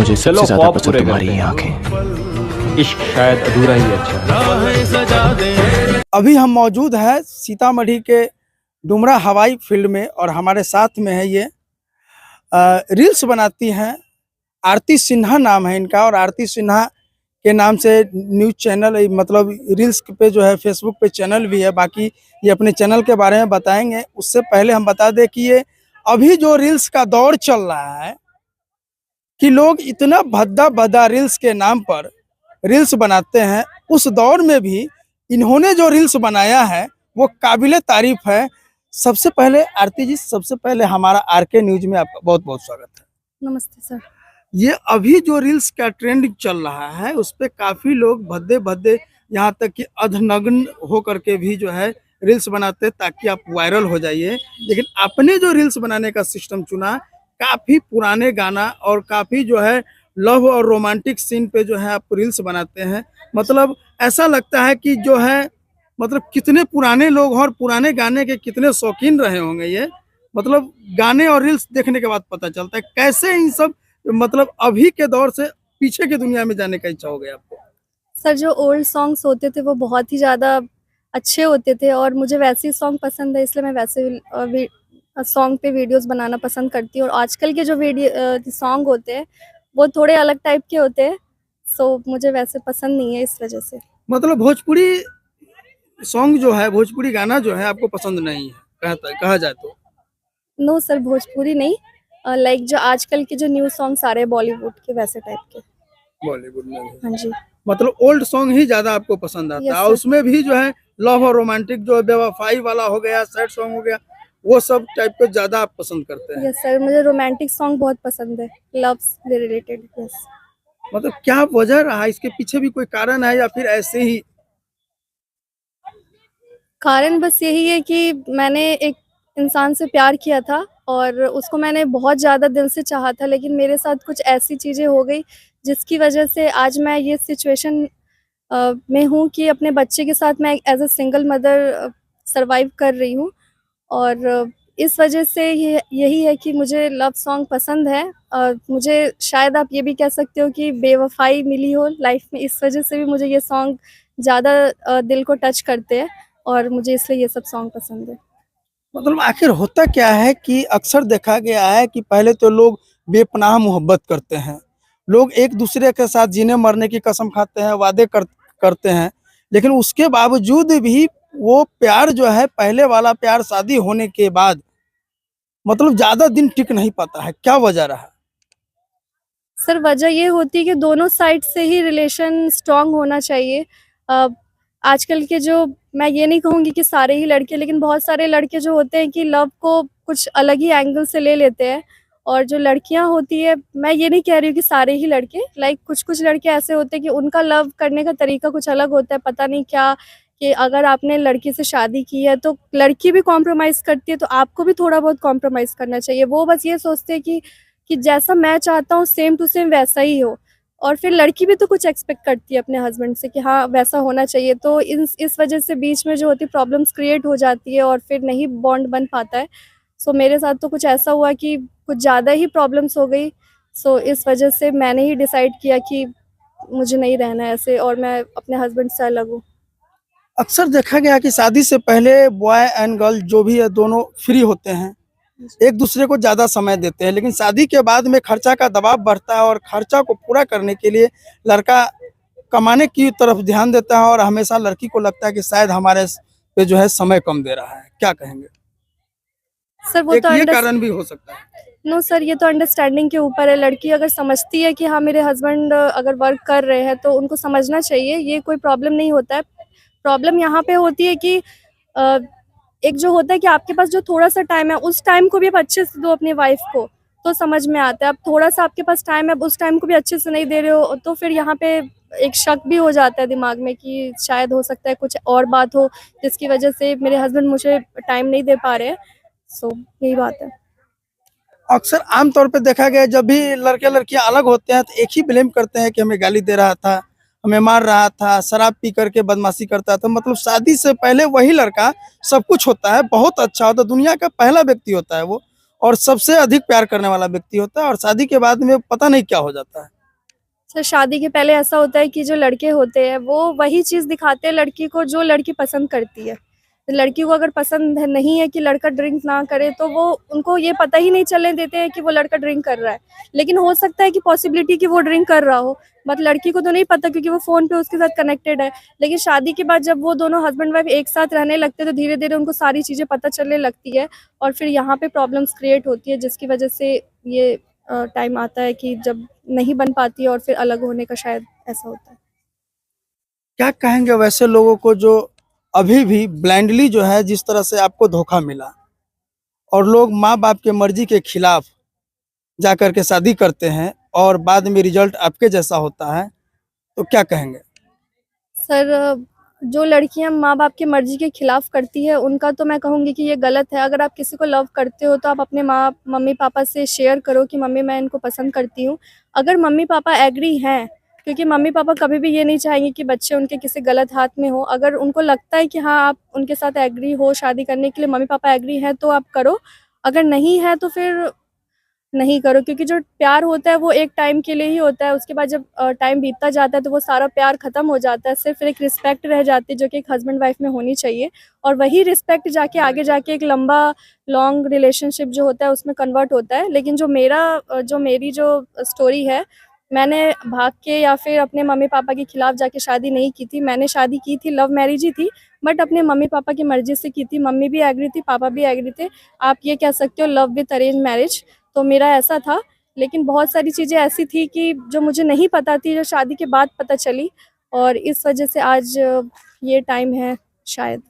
मुझे चलो सबसे ज्यादा ख्वाब पसंद पूरे तुम्हारी करते ये हैं। आंखें। इश्क शायद अधूरा ही अच्छा। अभी हम मौजूद हैं सीतामढ़ी के डुमरा हवाई फील्ड में और हमारे साथ में है ये रील्स बनाती हैं आरती सिन्हा नाम है इनका। और आरती सिन्हा के नाम से न्यूज़ चैनल मतलब रील्स पे जो है फेसबुक पे चैनल भी है। बाकी ये अपने चैनल के बारे में बताएंगे। उससे पहले हम बता दें कि ये अभी जो रील्स का दौर चल रहा है कि लोग इतना भद्दा भद्दा रील्स के नाम पर रील्स बनाते हैं, उस दौर में भी इन्होंने जो रील्स बनाया है वो काबिले तारीफ है। सबसे पहले आरती जी, सबसे पहले हमारा आरके न्यूज में आपका बहुत बहुत स्वागत है। नमस्ते सर। ये अभी जो रील्स का ट्रेंड चल रहा है उस पे काफी लोग भद्दे भद्दे, यहाँ तक कि अधनग्न होकर के भी जो है रील्स बनाते हैं ताकि आप वायरल हो जाइए। लेकिन आपने जो रील्स बनाने का सिस्टम चुना, काफी पुराने गाना और काफी जो है लव और रोमांटिक सीन पे जो है आप रील्स बनाते हैं। मतलब ऐसा लगता है कि जो है मतलब कितने पुराने लोग और पुराने गाने के कितने शौकीन रहे होंगे ये। मतलब गाने और रील्स देखने के बाद पता चलता है कैसे इन सब मतलब अभी के दौर से पीछे की दुनिया में जाने का इच्छा हो गया आपको। सर जो ओल्ड सॉन्ग्स होते थे वो बहुत ही ज़्यादा अच्छे होते थे और मुझे वैसे ही सॉन्ग पसंद है, इसलिए मैं वैसे सॉन्ग पे वीडियोस बनाना पसंद करती हूँ। और आजकल के जो वीडियो सॉन्ग होते हैं वो थोड़े अलग टाइप के होते हैं, सो मुझे वैसे पसंद नहीं है इस वजह से। मतलब भोजपुरी सॉन्ग जो है, भोजपुरी गाना जो है आपको पसंद नहीं है कहा जाए तो? नो सर, भोजपुरी नहीं, लाइक जो आजकल के जो न्यू सॉन्ग सारे बॉलीवुड के वैसे टाइप के। बॉलीवुड में भी हाँ जी। मतलब ओल्ड सॉन्ग ही ज्यादा आपको पसंद आता Yes, है। sir. उसमें भी जो है लव और रोमांटिक जो बेवफाई वाला हो गया, सैड सॉन्ग हो गया, वो सब टाइप को ज्यादा आप पसंद करते हैं। यस सर, मुझे रोमांटिक सॉन्ग बहुत पसंद है, लव से रिलेटेड। यस। मतलब क्या वजह रहा, इसके पीछे भी कोई कारण है या फिर ऐसे ही? कारण बस यही है कि मैंने एक इंसान से प्यार किया था और उसको मैंने बहुत ज़्यादा दिल से चाहा था, लेकिन मेरे साथ कुछ ऐसी चीज़ें हो गई जिसकी वजह से आज मैं ये सिचुएशन में हूँ कि अपने बच्चे के साथ मैं as a single mother survive कर रही हूँ। और इस वजह से यही है कि मुझे लव सॉन्ग पसंद है। मुझे शायद आप ये भी कह सकते हो कि बेवफाई मिली हो लाइफ में, इस वजह से भी मुझे ये सॉन्ग ज़्यादा दिल को टच करते हैं और मुझे इसलिए ये सब सॉन्ग पसंद है। मतलब आखिर होता क्या है कि अक्सर देखा गया है कि पहले तो लोग बेपनाह मोहब्बत करते हैं, लोग एक दूसरे के साथ जीने मरने की कसम खाते हैं, वादे करते हैं, लेकिन उसके बावजूद भी वो प्यार जो है पहले वाला प्यार शादी होने के बाद मतलब ज्यादा दिन टिक नहीं पाता है। क्या वजह रहा? सर वजह ये होती है कि दोनों साइड से ही रिलेशन स्ट्रॉन्ग होना चाहिए। आजकल के जो, मैं ये नहीं कहूँगी कि सारे ही लड़के, लेकिन बहुत सारे लड़के जो होते हैं कि लव को कुछ अलग ही एंगल से ले लेते हैं। और जो लड़कियां होती है, मैं ये नहीं कह रही हूँ कि सारे ही लड़के, लाइक कुछ लड़के ऐसे होते हैं कि उनका लव करने का तरीका कुछ अलग होता है, पता नहीं क्या, कि अगर आपने लड़की से शादी की है तो लड़की भी कॉम्प्रोमाइज़ करती है, तो आपको भी थोड़ा बहुत कॉम्प्रोमाइज़ करना चाहिए। वो बस ये सोचते हैं कि जैसा मैं चाहता हूँ सेम टू सेम वैसा ही हो। और फिर लड़की भी तो कुछ एक्सपेक्ट करती है अपने हस्बैंड से कि हाँ वैसा होना चाहिए, तो इस वजह से बीच में जो होती प्रॉब्लम्स क्रिएट हो जाती है और फिर नहीं बॉन्ड बन पाता है। सो मेरे साथ तो कुछ ऐसा हुआ कि कुछ ज़्यादा ही प्रॉब्लम्स हो गई। सो इस वजह से मैंने ही डिसाइड किया कि मुझे नहीं रहना है ऐसे और मैं अपने हस्बैंड से अलग हूँ। अक्सर देखा गया कि शादी से पहले बॉय एंड गर्ल जो भी है दोनों फ्री होते हैं, एक दूसरे को ज्यादा समय देते हैं, लेकिन शादी के बाद में खर्चा का दबाव बढ़ता है और खर्चा को पूरा करने के लिए लड़का कमाने की तरफ ध्यान देता है और हमेशा लड़की को लगता है कि शायद हमारे पे जो है समय कम दे रहा है। क्या कहेंगे? सर वो एक तो ये कारण भी हो सकता है। नो सर, ये तो अंडरस्टैंडिंग के ऊपर है। लड़की अगर समझती है कि हाँ मेरे हस्बैंड अगर वर्क कर रहे हैं तो उनको समझना चाहिए, ये कोई प्रॉब्लम नहीं होता है। प्रॉब्लम यहाँ पे होती है कि एक जो होता है कि आपके पास जो थोड़ा सा टाइम है, उस टाइम को भी आप अच्छे से दो अपनी वाइफ को, तो समझ में आता है। अब थोड़ा सा आपके पास टाइम है, उस टाइम को भी अच्छे से नहीं दे रहे हो, तो फिर यहाँ पे एक शक भी हो जाता है दिमाग में कि शायद हो सकता है कुछ और बात हो जिसकी वजह से मेरे हस्बैंड मुझे टाइम नहीं दे पा रहे हैं। सो यही बात है। अक्सर आमतौर पे देखा गया जब भी लड़के लड़कियां अलग होते हैं तो एक ही ब्लेम करते हैं कि हमें गाली दे रहा था, हमें मार रहा था, शराब पी करके बदमाशी करता था। मतलब शादी से पहले वही लड़का सब कुछ होता है, बहुत अच्छा होता है, दुनिया का पहला व्यक्ति होता है वो, और सबसे अधिक प्यार करने वाला व्यक्ति होता है, और शादी के बाद में पता नहीं क्या हो जाता है। सर शादी के पहले ऐसा होता है कि जो लड़के होते हैं वो वही चीज़ दिखाते हैं लड़की को जो लड़की पसंद करती है। लड़की को अगर पसंद नहीं है कि लड़का ड्रिंक ना करे तो वो उनको ये पता ही नहीं चलने देते हैं कि वो लड़का ड्रिंक कर रहा है। लेकिन हो सकता है कि पॉसिबिलिटी कि वो ड्रिंक कर रहा हो, बट लड़की को तो नहीं पता क्योंकि वो फ़ोन पे उसके साथ कनेक्टेड है। लेकिन शादी के बाद जब वो दोनों हस्बैंड वाइफ एक साथ रहने लगते हैं तो धीरे-धीरे उनको सारी चीज़ें पता चलने लगती है और फिर यहाँ पे प्रॉब्लम्स क्रिएट होती है, जिसकी वजह से ये टाइम आता है कि जब नहीं बन पाती है और फिर अलग होने का शायद ऐसा होता है। क्या कहेंगे वैसे लोगों को जो अभी भी ब्लाइंडली जो है जिस तरह से आपको धोखा मिला, और लोग माँ बाप के मर्जी के खिलाफ जा कर के शादी करते हैं और बाद में रिजल्ट आपके जैसा होता है, तो क्या कहेंगे? सर जो लड़कियां माँ बाप की मर्जी के खिलाफ करती है उनका तो मैं कहूँगी कि ये गलत है। अगर आप किसी को लव करते हो तो आप अपने मम्मी पापा से शेयर करो कि मम्मी मैं इनको पसंद करती हूँ। अगर मम्मी पापा एग्री हैं, क्योंकि मम्मी पापा कभी भी ये नहीं चाहेंगे कि बच्चे उनके किसी गलत हाथ में हो। अगर उनको लगता है कि हाँ आप उनके साथ एग्री हो शादी करने के लिए, मम्मी पापा एग्री हैं तो आप करो, अगर नहीं है तो फिर नहीं करो। क्योंकि जो प्यार होता है वो एक टाइम के लिए ही होता है, उसके बाद जब टाइम बीतता जाता है तो वो सारा प्यार ख़त्म हो जाता है, सिर्फ एक रिस्पेक्ट रह जाती है जो कि एक हस्बैंड वाइफ में होनी चाहिए। और वही रिस्पेक्ट जाके आगे जाके एक लंबा लॉन्ग रिलेशनशिप जो होता है उसमें कन्वर्ट होता है। लेकिन जो मेरी जो स्टोरी है, मैंने भाग के या फिर अपने मम्मी पापा के खिलाफ जाके शादी नहीं की थी। मैंने शादी की थी, लव मैरिज ही थी, बट अपने मम्मी पापा की मर्जी से की थी। मम्मी भी एग्री थी, पापा भी एग्री थे। आप ये कह सकते हो लव विद अरेंज मैरिज। तो मेरा ऐसा था, लेकिन बहुत सारी चीज़ें ऐसी थी कि जो मुझे नहीं पता थी, जो शादी के बाद पता चली, और इस वजह से आज ये टाइम है शायद।